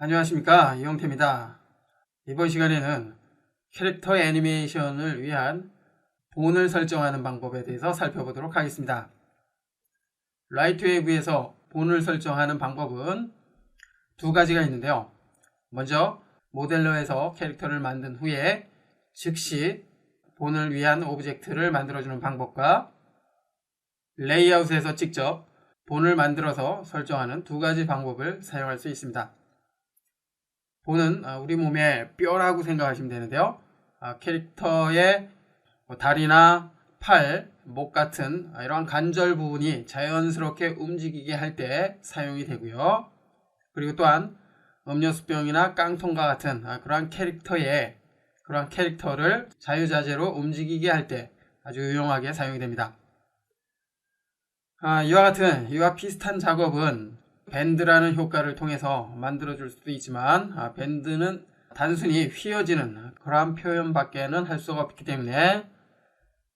안녕하십니까, 이용태입니다. 이번 시간에는 캐릭터 애니메이션을 위한 본을 설정하는 방법에 대해서 살펴보도록 하겠습니다. 라이트웨이브에서 본을 설정하는 방법은 두 가지가 있는데요. 먼저 모델러에서 캐릭터를 만든 후에 즉시 본을 위한 오브젝트를 만들어주는 방법과 레이아웃에서 직접 본을 만들어서 설정하는 두 가지 방법을 사용할 수 있습니다. 본은 우리 몸의 뼈라고 생각하시면 되는데요. 캐릭터의 다리나 팔, 목 같은 이러한 관절 부분이 자연스럽게 움직이게 할 때 사용이 되고요. 그리고 또한 음료수병이나 깡통과 같은 그러한 캐릭터를 자유자재로 움직이게 할 때 아주 유용하게 사용이 됩니다. 이와 비슷한 작업은 밴드라는 효과를 통해서 만들어줄 수도 있지만 밴드는 단순히 휘어지는 그러한 표현밖에는 할 수가 없기 때문에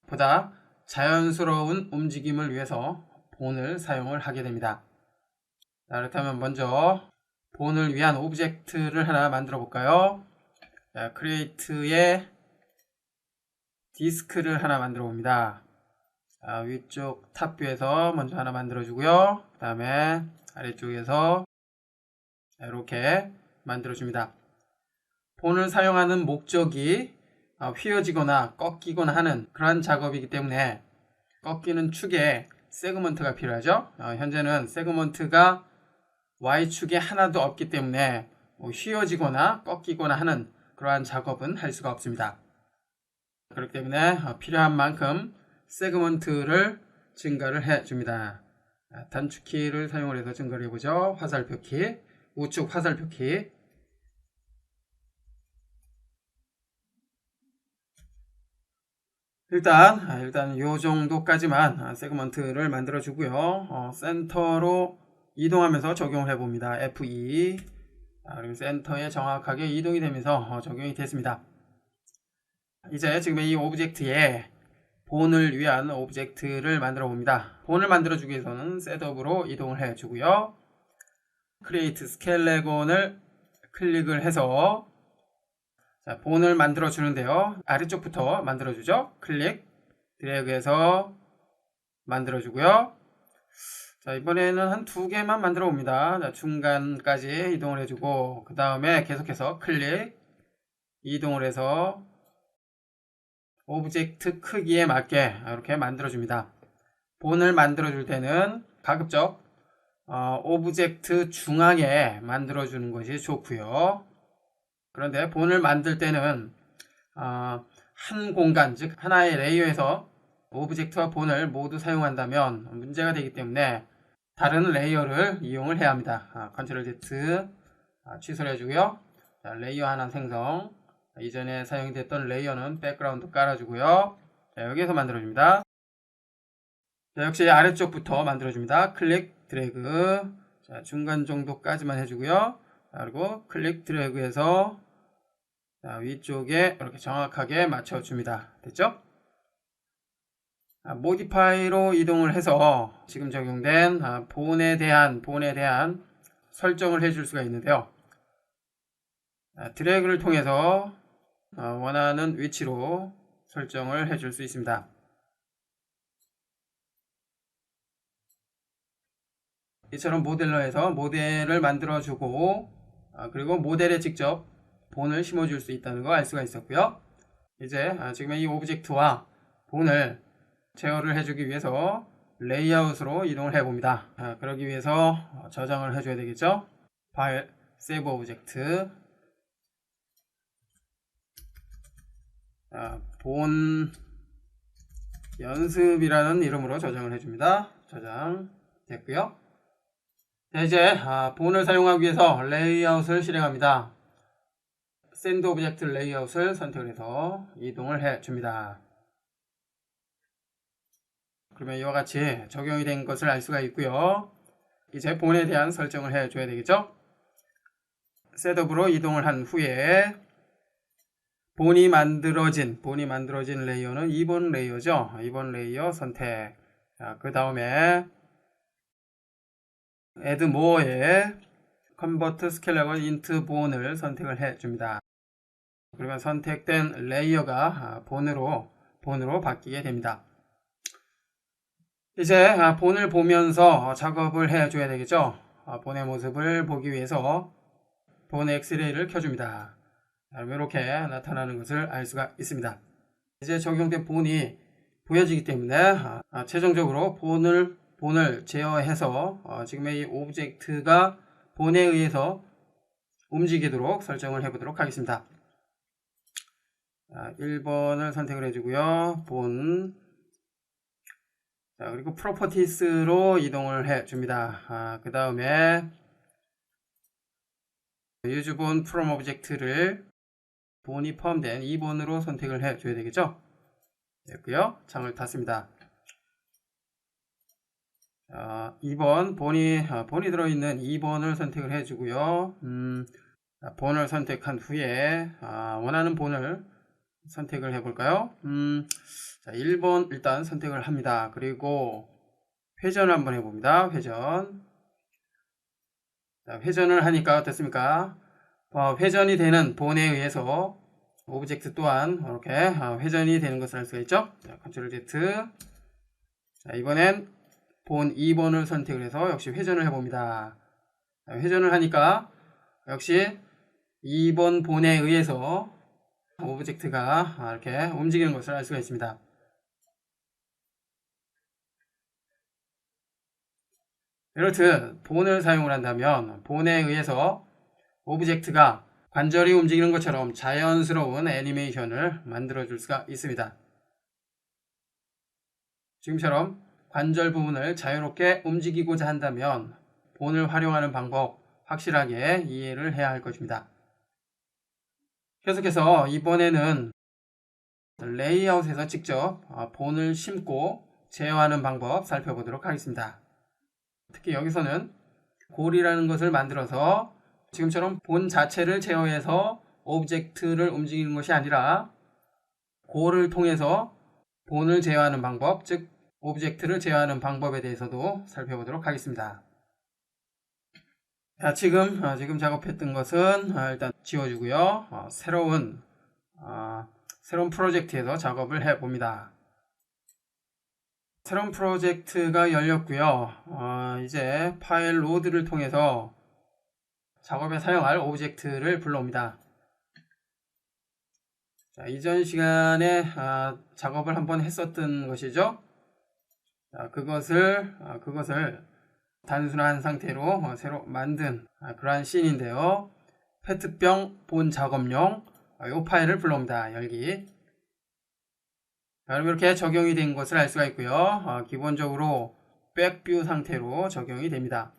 보다 자연스러운 움직임을 위해서 본을 사용을 하게 됩니다. 자, 그렇다면 먼저 본을 위한 오브젝트를 하나 만들어 볼까요? 자, 크리에이트의 디스크를 하나 만들어 봅니다. 자, 위쪽 탑뷰에서 먼저 하나 만들어 주고요. 그 다음에 아래쪽에서 이렇게 만들어 줍니다. 본을 사용하는 목적이 휘어지거나 꺾이거나 하는 그러한 작업이기 때문에 꺾이는 축에 세그먼트가 필요하죠. 현재는 세그먼트가 Y축에 하나도 없기 때문에 휘어지거나 꺾이거나 하는 그러한 작업은 할 수가 없습니다. 그렇기 때문에 필요한 만큼 세그먼트를 증가를 해 줍니다. 단축키를 사용을 해서 증가를 해보죠. 화살표키, 우측 화살표키. 일단 이 정도까지만 세그먼트를 만들어 주고요. 센터로 이동하면서 적용을 해봅니다. F2. 그럼 센터에 정확하게 이동이 되면서 적용이 됐습니다. 이제 지금 이 오브젝트에 본을 위한 오브젝트를 만들어 봅니다. 본을 만들어 주기 위해서는 셋업으로 이동을 해 주고요. 크리에이트 스켈레곤을 클릭을 해서 본을 만들어 주는데요. 아래쪽부터 만들어 주죠. 클릭, 드래그해서 만들어 주고요. 자, 이번에는 한 두 개만 만들어 봅니다. 자, 중간까지 이동을 해주고 그 다음에 계속해서 클릭, 이동을 해서 오브젝트 크기에 맞게 이렇게 만들어줍니다. 본을 만들어줄 때는 가급적 오브젝트 중앙에 만들어주는 것이 좋고요. 그런데 본을 만들 때는 한 공간, 즉 하나의 레이어에서 오브젝트와 본을 모두 사용한다면 문제가 되기 때문에 다른 레이어를 이용을 해야 합니다. 컨트롤 Z 취소를 해주고요. 자, 레이어 하나 생성. 이전에 사용됐던 레이어는 백그라운드 깔아주고요. 자, 여기에서 만들어줍니다. 자, 역시 아래쪽부터 만들어줍니다. 클릭, 드래그. 자, 중간 정도까지만 해주고요. 자, 그리고 클릭, 드래그해서 위쪽에 이렇게 정확하게 맞춰줍니다. 됐죠? 모디파이로 이동을 해서 지금 적용된 본에 대한 설정을 해줄 수가 있는데요. 드래그를 통해서 원하는 위치로 설정을 해줄 수 있습니다. 이처럼 모델러에서 모델을 만들어주고 그리고 모델에 직접 본을 심어줄 수 있다는 거 알 수가 있었고요. 이제 지금 이 오브젝트와 본을 제어를 해주기 위해서 레이아웃으로 이동을 해봅니다. 그러기 위해서 저장을 해줘야 되겠죠. 파일, 세이브 오브젝트. 본 연습이라는 이름으로 저장을 해줍니다. 저장 됐고요. 자, 이제 본을 사용하기 위해서 레이아웃을 실행합니다. 샌드 오브젝트 레이아웃을 선택을 해서 이동을 해줍니다. 그러면 이와 같이 적용이 된 것을 알 수가 있고요. 이제 본에 대한 설정을 해줘야 되겠죠. 셋업으로 이동을 한 후에 본이 만들어진 레이어는 2번 레이어죠. 2번 레이어 선택. 그 다음에 add more에 Convert Scalable into Bone을 선택을 해줍니다. 그러면 선택된 레이어가 본으로 바뀌게 됩니다. 이제 본을 보면서 작업을 해줘야 되겠죠. 본의 모습을 보기 위해서 본 엑스레이를 켜줍니다. 이렇게 나타나는 것을 알 수가 있습니다. 이제 적용된 본이 보여지기 때문에 최종적으로 본을 제어해서 지금의 이 오브젝트가 본에 의해서 움직이도록 설정을 해보도록 하겠습니다. 1번을 선택을 해주고요. 본. 자, 그리고 프로퍼티스로 이동을 해줍니다. 그 다음에 유즈본 프롬 오브젝트를 본이 포함된 2번으로 선택을 해줘야 되겠죠. 됐고요. 창을 닫습니다. 2번 본이 들어있는 2번을 선택을 해주고요. 본을 선택한 후에 원하는 본을 선택을 해볼까요? 자, 1번 일단 선택을 합니다. 그리고 회전을 한번 해봅니다. 회전. 자, 회전을 하니까 어떻습니까? 회전이 되는 본에 의해서 오브젝트 또한 이렇게 회전이 되는 것을 알 수가 있죠. 자, Ctrl Z. 자, 이번엔 본 2번을 선택을 해서 역시 회전을 해봅니다. 자, 회전을 하니까 역시 2번 본에 의해서 오브젝트가 이렇게 움직이는 것을 알 수가 있습니다. 이렇듯 본을 사용을 한다면 본에 의해서 오브젝트가 관절이 움직이는 것처럼 자연스러운 애니메이션을 만들어 줄 수가 있습니다. 지금처럼 관절 부분을 자유롭게 움직이고자 한다면 본을 활용하는 방법 확실하게 이해를 해야 할 것입니다. 계속해서 이번에는 레이아웃에서 직접 본을 심고 제어하는 방법 살펴보도록 하겠습니다. 특히 여기서는 골이라는 것을 만들어서 지금처럼 본 자체를 제어해서 오브젝트를 움직이는 것이 아니라 골을 통해서 본을 제어하는 방법, 즉 오브젝트를 제어하는 방법에 대해서도 살펴보도록 하겠습니다. 자, 지금 작업했던 것은 일단 지워주고요. 새로운 프로젝트에서 작업을 해봅니다. 새로운 프로젝트가 열렸고요. 이제 파일 로드를 통해서 작업에 사용할 오브젝트를 불러옵니다. 자, 이전 시간에 작업을 한번 했었던 것이죠. 자, 그것을 단순한 상태로 새로 만든 그러한 씬인데요. 페트병 본 작업용 이 파일을 불러옵니다. 열기. 자, 그럼 이렇게 적용이 된 것을 알 수가 있고요. 기본적으로 백뷰 상태로 적용이 됩니다.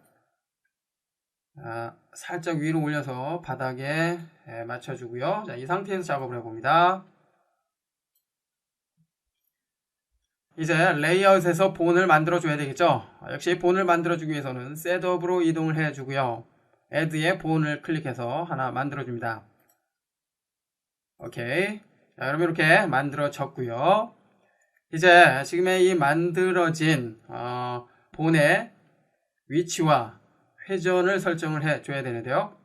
살짝 위로 올려서 바닥에 맞춰주고요. 자, 이 상태에서 작업을 해봅니다. 이제 레이아웃에서 본을 만들어줘야 되겠죠. 역시 본을 만들어주기 위해서는 셋업으로 이동을 해주고요. Add에 본을 클릭해서 하나 만들어줍니다. 오케이. 자, 그럼 이렇게 만들어졌고요. 이제 지금의 이 만들어진 본의 위치와 회전을 설정을 해줘야 되는데요.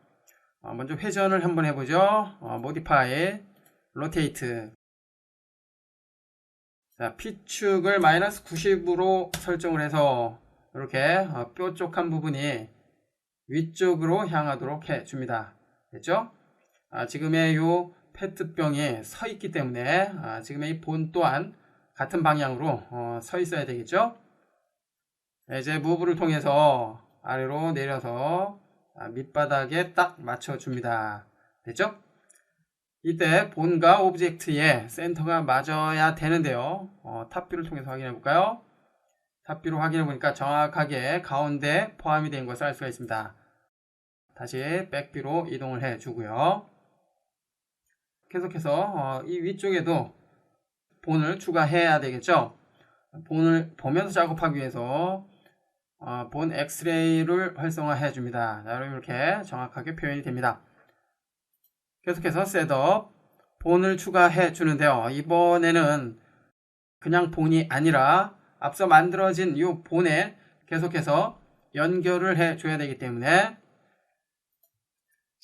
먼저 회전을 한번 해보죠. Modify, Rotate. 자, P축을 마이너스 90으로 설정을 해서 이렇게 뾰족한 부분이 위쪽으로 향하도록 해줍니다. 됐죠? 지금의 이 페트병이 서 있기 때문에 지금의 이 본 또한 같은 방향으로 서 있어야 되겠죠? 이제 무브를 통해서 아래로 내려서 밑바닥에 딱 맞춰줍니다. 됐죠? 이때 본과 오브젝트의 센터가 맞아야 되는데요. 탑뷰를 통해서 확인해 볼까요? 탑뷰로 확인해 보니까 정확하게 가운데 포함이 된 것을 알 수가 있습니다. 다시 백뷰로 이동을 해 주고요. 계속해서 이 위쪽에도 본을 추가해야 되겠죠. 본을 보면서 작업하기 위해서 본 엑스레이를 활성화해 줍니다. 여러분 이렇게 정확하게 표현이 됩니다. 계속해서 셋업, 본을 추가해 주는데요. 이번에는 그냥 본이 아니라 앞서 만들어진 이 본에 계속해서 연결을 해 줘야 되기 때문에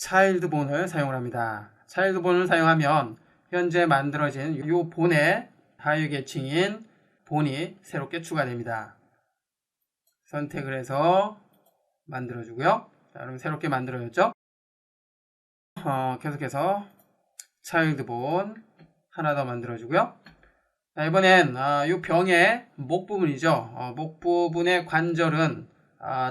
차일드 본을 사용을 합니다. 차일드 본을 사용하면 현재 만들어진 이 본의 하위 계층인 본이 새롭게 추가됩니다. 선택을 해서 만들어주고요. 자, 그럼 새롭게 만들어졌죠? 계속해서 차일드 본 하나 더 만들어주고요. 자, 이번엔 이 병의 목 부분이죠. 목 부분의 관절은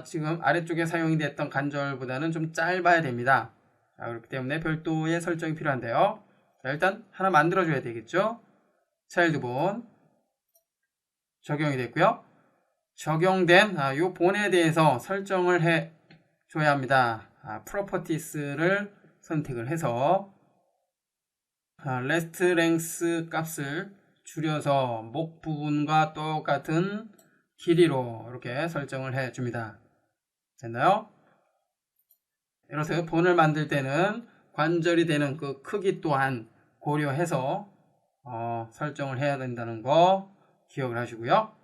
지금 아래쪽에 사용이 됐던 관절보다는 좀 짧아야 됩니다. 자, 그렇기 때문에 별도의 설정이 필요한데요. 자, 일단 하나 만들어줘야 되겠죠. 차일드 본 적용이 됐고요. 적용된 이 본에 대해서 설정을 해 줘야 합니다. 프로퍼티스를 선택을 해서 레스트 랭스 값을 줄여서 목 부분과 똑같은 길이로 이렇게 설정을 해 줍니다. 됐나요? 이렇게 본을 만들 때는 관절이 되는 그 크기 또한 고려해서 설정을 해야 된다는 거 기억을 하시고요.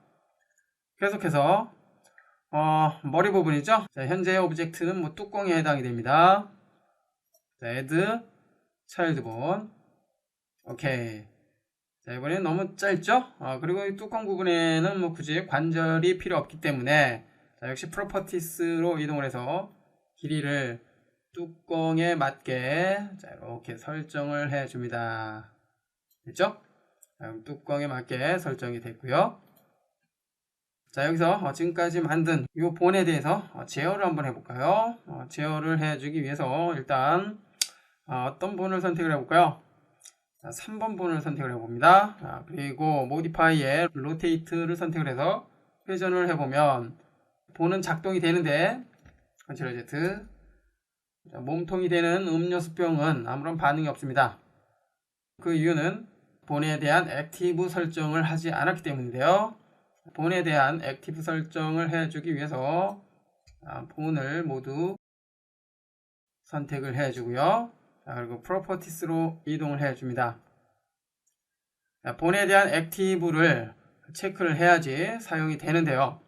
계속해서 머리 부분이죠. 자, 현재 오브젝트는 뭐 뚜껑에 해당이 됩니다. 자, add child 본. 오케이. 자, 이번엔 너무 짧죠? 그리고 이 뚜껑 부분에는 뭐 굳이 관절이 필요 없기 때문에 자, 역시 프로퍼티스로 이동을 해서 길이를 뚜껑에 맞게 자, 이렇게 설정을 해 줍니다. 됐죠? 자, 그럼 뚜껑에 맞게 설정이 됐고요. 자, 여기서 지금까지 만든 이 본에 대해서 제어를 한번 해볼까요? 제어를 해주기 위해서 일단 어떤 본을 선택을 해볼까요? 자, 3번 본을 선택을 해봅니다. 그리고 Modify에 Rotate를 선택을 해서 회전을 해보면 본은 작동이 되는데 Ctrl Z 몸통이 되는 음료수병은 아무런 반응이 없습니다. 그 이유는 본에 대한 액티브 설정을 하지 않았기 때문인데요. 본에 대한 액티브 설정을 해주기 위해서 본을 모두 선택을 해주고요. 그리고 프로퍼티스로 이동을 해줍니다. 본에 대한 액티브를 체크를 해야지 사용이 되는데요.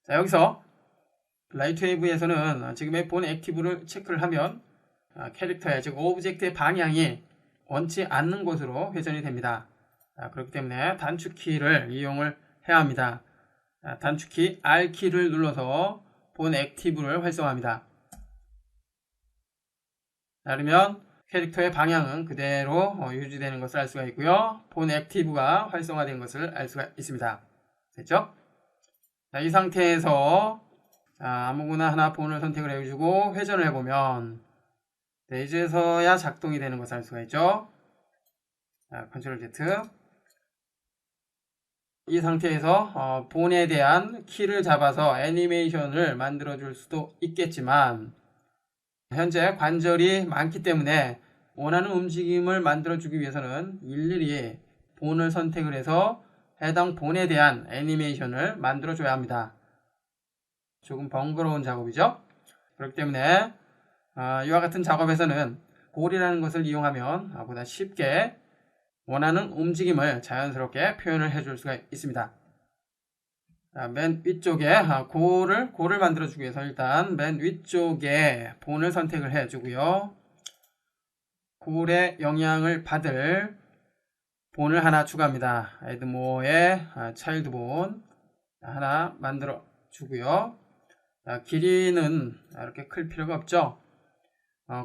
자, 여기서 라이트웨이브에서는 지금의 본 액티브를 체크를 하면 캐릭터의 즉 오브젝트의 방향이 원치 않는 곳으로 회전이 됩니다. 그렇기 때문에 단축키를 이용을 해야 합니다. 단축키 R키를 눌러서 본 액티브를 활성화합니다. 그러면 캐릭터의 방향은 그대로 유지되는 것을 알 수가 있고요. 본 액티브가 활성화된 것을 알 수가 있습니다. 됐죠? 자, 이 상태에서 아무거나 하나 본을 선택을 해주고 회전을 해보면 이제서야 작동이 되는 것을 알 수가 있죠. 자, Ctrl Z 이 상태에서 본에 대한 키를 잡아서 애니메이션을 만들어 줄 수도 있겠지만 현재 관절이 많기 때문에 원하는 움직임을 만들어 주기 위해서는 일일이 본을 선택을 해서 해당 본에 대한 애니메이션을 만들어 줘야 합니다. 조금 번거로운 작업이죠. 그렇기 때문에 이와 같은 작업에서는 골이라는 것을 이용하면 보다 쉽게 원하는 움직임을 자연스럽게 표현을 해줄 수가 있습니다. 맨 위쪽에 골을 만들어주기 위해서 일단 맨 위쪽에 본을 선택을 해주고요. 골의 영향을 받을 본을 하나 추가합니다. add more에 child 본 하나 만들어 주고요. 길이는 이렇게 클 필요가 없죠.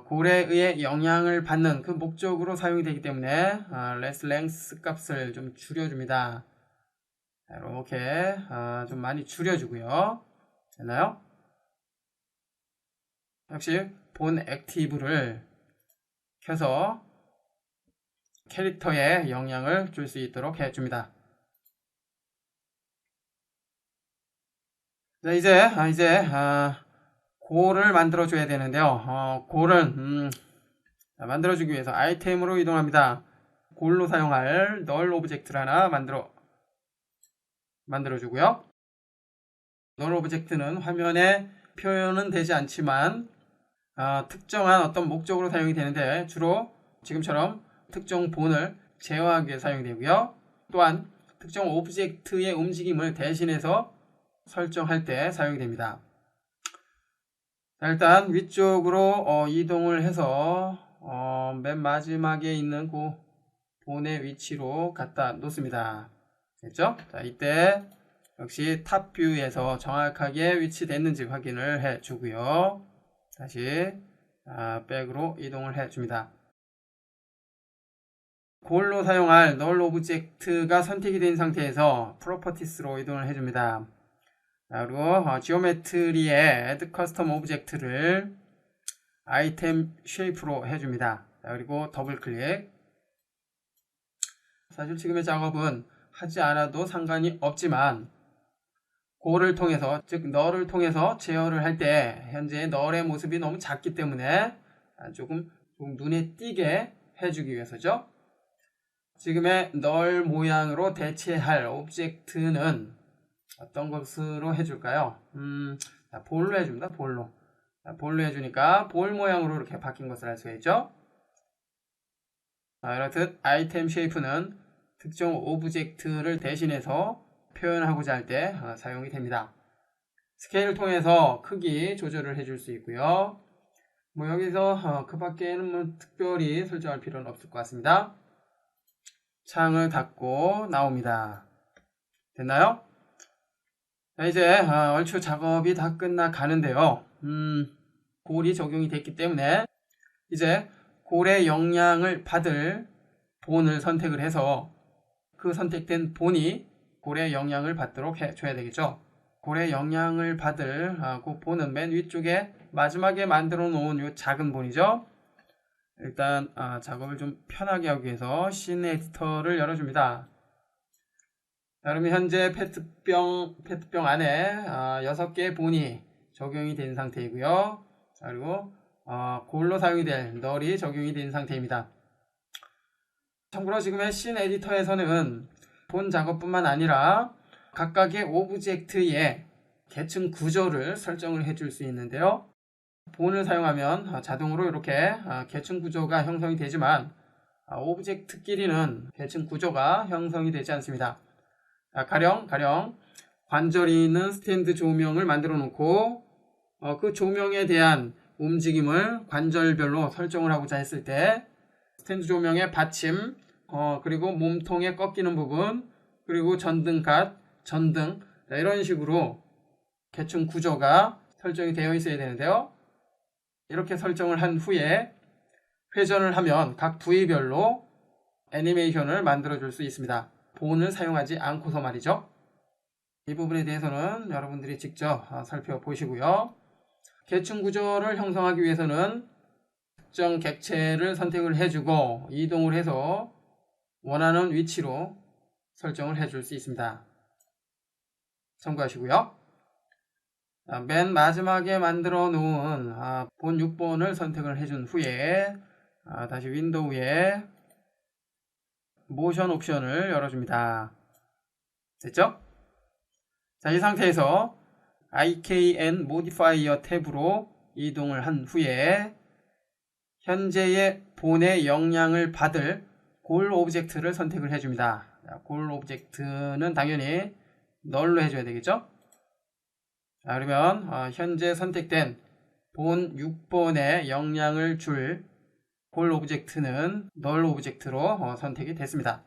골에 의해 영향을 받는 그 목적으로 사용이 되기 때문에 less length 값을 좀 줄여줍니다. 이렇게 좀 많이 줄여주고요. 됐나요? 역시 본 액티브를 켜서 캐릭터에 영향을 줄 수 있도록 해줍니다. 자, 이제 골을 만들어 줘야 되는데요. 골은 만들어 주기 위해서 아이템으로 이동합니다. 골로 사용할 널 오브젝트를 하나 만들어 주고요. 널 오브젝트는 화면에 표현은 되지 않지만 특정한 어떤 목적으로 사용이 되는데 주로 지금처럼 특정 본을 제어하기 위해 사용이 되고요. 또한 특정 오브젝트의 움직임을 대신해서 설정할 때 사용이 됩니다. 자, 일단 위쪽으로 이동을 해서 맨 마지막에 있는 그 본의 위치로 갖다 놓습니다. 됐죠? 자, 이때 역시 탑 뷰에서 정확하게 위치됐는지 확인을 해 주고요. 다시 백으로 이동을 해 줍니다. 골로 사용할 널 오브젝트가 선택이 된 상태에서 프로퍼티스로 이동을 해 줍니다. 그리고 지오메트리의 Add Custom Object를 아이템 쉐이프로 해줍니다. 그리고 더블 클릭. 사실 지금의 작업은 하지 않아도 상관이 없지만 고를 통해서, 즉 널을 통해서 제어를 할 때 현재 널의 모습이 너무 작기 때문에 조금 눈에 띄게 해주기 위해서죠. 지금의 널 모양으로 대체할 오브젝트는 어떤 것으로 해줄까요? 볼로 해줍니다. 볼로 해주니까 볼 모양으로 이렇게 바뀐 것을 알 수가 있죠. 이렇듯 아이템 쉐이프는 특정 오브젝트를 대신해서 표현하고자 할 때 사용이 됩니다. 스케일을 통해서 크기 조절을 해줄 수 있고요. 여기서 그 밖에는 특별히 설정할 필요는 없을 것 같습니다. 창을 닫고 나옵니다. 됐나요? 자, 이제 얼추 작업이 다 끝나가는데요. 골이 적용이 됐기 때문에 이제 골의 영향을 받을 본을 선택을 해서 그 선택된 본이 골의 영향을 받도록 해줘야 되겠죠. 골의 영향을 받을 그 본은 맨 위쪽에 마지막에 만들어 놓은 이 작은 본이죠. 일단 작업을 좀 편하게 하기 위해서 씬 에디터를 열어줍니다. 그러면 현재 페트병 안에 6개의 본이 적용이 된 상태이고요. 그리고 골로 사용이 될 널이 적용이 된 상태입니다. 참고로 지금의 씬 에디터에서는 본 작업뿐만 아니라 각각의 오브젝트의 계층 구조를 설정을 해줄 수 있는데요. 본을 사용하면 자동으로 이렇게 계층 구조가 형성이 되지만 오브젝트끼리는 계층 구조가 형성이 되지 않습니다. 가령 관절이 있는 스탠드 조명을 만들어 놓고 그 조명에 대한 움직임을 관절별로 설정을 하고자 했을 때 스탠드 조명의 받침, 그리고 몸통에 꺾이는 부분, 그리고 전등갓, 전등, 이런 식으로 계층 구조가 설정이 되어 있어야 되는데요. 이렇게 설정을 한 후에 회전을 하면 각 부위별로 애니메이션을 만들어 줄 수 있습니다. 본을 사용하지 않고서 말이죠. 이 부분에 대해서는 여러분들이 직접 살펴보시고요. 계층 구조를 형성하기 위해서는 특정 객체를 선택을 해주고 이동을 해서 원하는 위치로 설정을 해줄 수 있습니다. 참고하시고요. 맨 마지막에 만들어 놓은 본 6번을 선택을 해준 후에 다시 윈도우에 모션 옵션을 열어줍니다. 됐죠? 자, 이 상태에서 IKN 모디파이어 탭으로 이동을 한 후에 현재의 본의 영향을 받을 골 오브젝트를 선택을 해줍니다. 골 오브젝트는 당연히 널로 해줘야 되겠죠? 자, 그러면 현재 선택된 본 6번에 영향을 줄 골 오브젝트는 널 오브젝트로 선택이 됐습니다.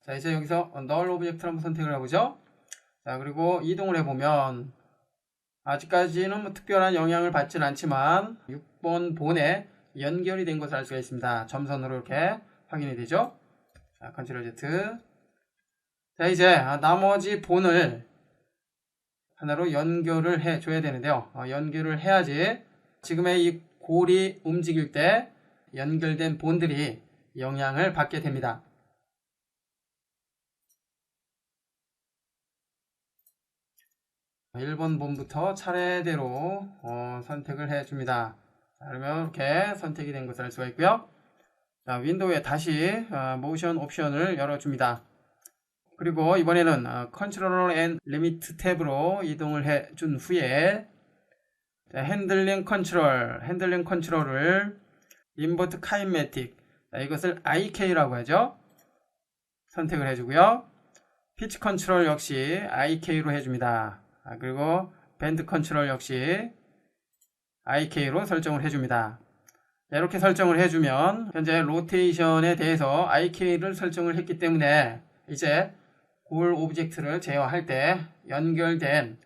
자, 이제 여기서 널 오브젝트를 한번 선택을 해보죠. 자, 그리고 이동을 해보면 아직까지는 특별한 영향을 받지는 않지만 6번 본에 연결이 된 것을 알 수가 있습니다. 점선으로 이렇게 확인이 되죠. 자, 컨트롤 Z. 자, 이제 나머지 본을 하나로 연결을 해 줘야 되는데요. 연결을 해야지 지금의 이 골이 움직일 때 연결된 본들이 영향을 받게 됩니다. 1번 본부터 차례대로 선택을 해줍니다. 그러면 이렇게 선택이 된 것을 알 수가 있고요. 자, 윈도우에 다시 모션 옵션을 열어줍니다. 그리고 이번에는 컨트롤러 앤 리미트 탭으로 이동을 해준 후에 핸들링 컨트롤을 인버트 카인매틱, 이것을 IK라고 하죠. 선택을 해주고요. 피치 컨트롤 역시 IK로 해줍니다. 그리고 밴드 컨트롤 역시 IK로 설정을 해줍니다. 이렇게 설정을 해주면 현재 로테이션에 대해서 IK를 설정을 했기 때문에 이제 골 오브젝트를 제어할 때 연결된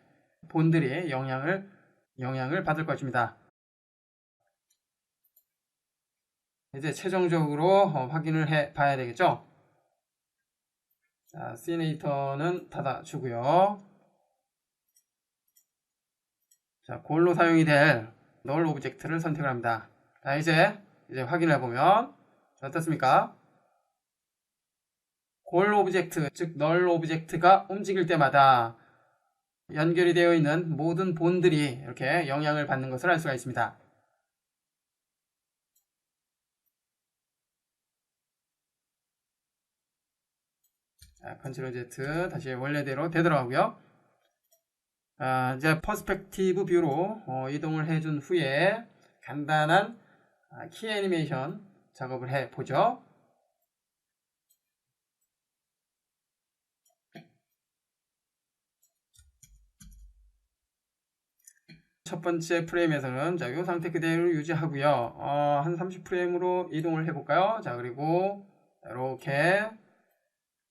본들이 영향을 받을 것입니다. 이제 최종적으로 확인을 해 봐야 되겠죠. 자, 시네이터는 닫아주고요. 자, 골로 사용이 될 널 오브젝트를 선택을 합니다. 자, 이제 확인을 해보면 어떻습니까? 골 오브젝트, 즉 널 오브젝트가 움직일 때마다 연결이 되어 있는 모든 본들이 이렇게 영향을 받는 것을 알 수가 있습니다. 자, 컨트롤 Z 다시 원래대로 되돌아가고요. 이제 퍼스펙티브 뷰로 이동을 해준 후에 간단한 키 애니메이션 작업을 해보죠. 첫 번째 프레임에서는 자, 이 상태 그대로 유지하고요. 한 30프레임으로 이동을 해볼까요? 자, 그리고 이렇게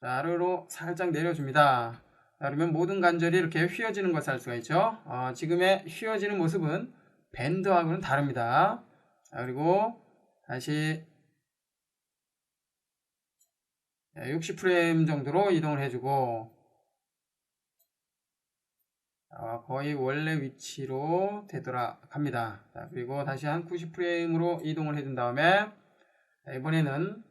아래로 살짝 내려줍니다. 그러면 모든 관절이 이렇게 휘어지는 것을 알 수가 있죠. 지금의 휘어지는 모습은 밴드하고는 다릅니다. 자, 그리고 다시 60프레임 정도로 이동을 해주고 거의 원래 위치로 되돌아갑니다. 자, 그리고 다시 한 90프레임으로 이동을 해준 다음에 이번에는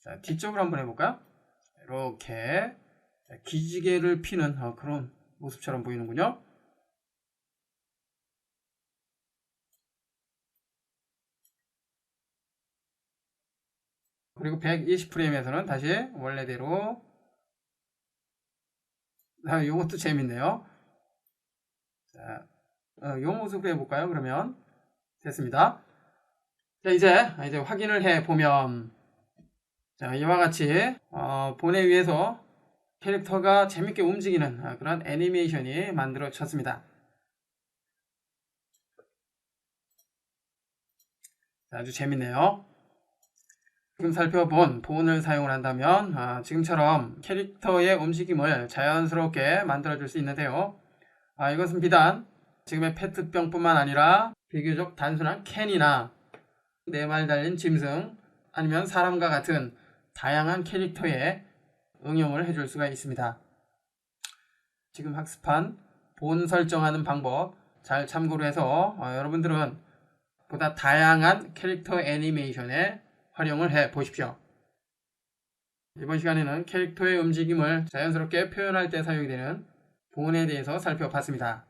자, 뒤쪽으로 한번 해볼까요? 이렇게 기지개를 피는 그런 모습처럼 보이는군요. 그리고 120프레임에서는 다시 원래대로 요것도 재밌네요. 자, 요 모습으로 해볼까요? 그러면 됐습니다. 자, 이제 확인을 해보면 자, 이와 같이 본에 의해서 캐릭터가 재밌게 움직이는 그런 애니메이션이 만들어졌습니다. 아주 재밌네요. 지금 살펴본 본을 사용을 한다면 지금처럼 캐릭터의 움직임을 자연스럽게 만들어줄 수 있는데요. 이것은 비단 지금의 페트병뿐만 아니라 비교적 단순한 캔이나 4발 달린 짐승 아니면 사람과 같은 다양한 캐릭터에 응용을 해줄 수가 있습니다. 지금 학습한 본 설정하는 방법 잘 참고로 해서 여러분들은 보다 다양한 캐릭터 애니메이션에 활용을 해 보십시오. 이번 시간에는 캐릭터의 움직임을 자연스럽게 표현할 때 사용이 되는 본에 대해서 살펴봤습니다.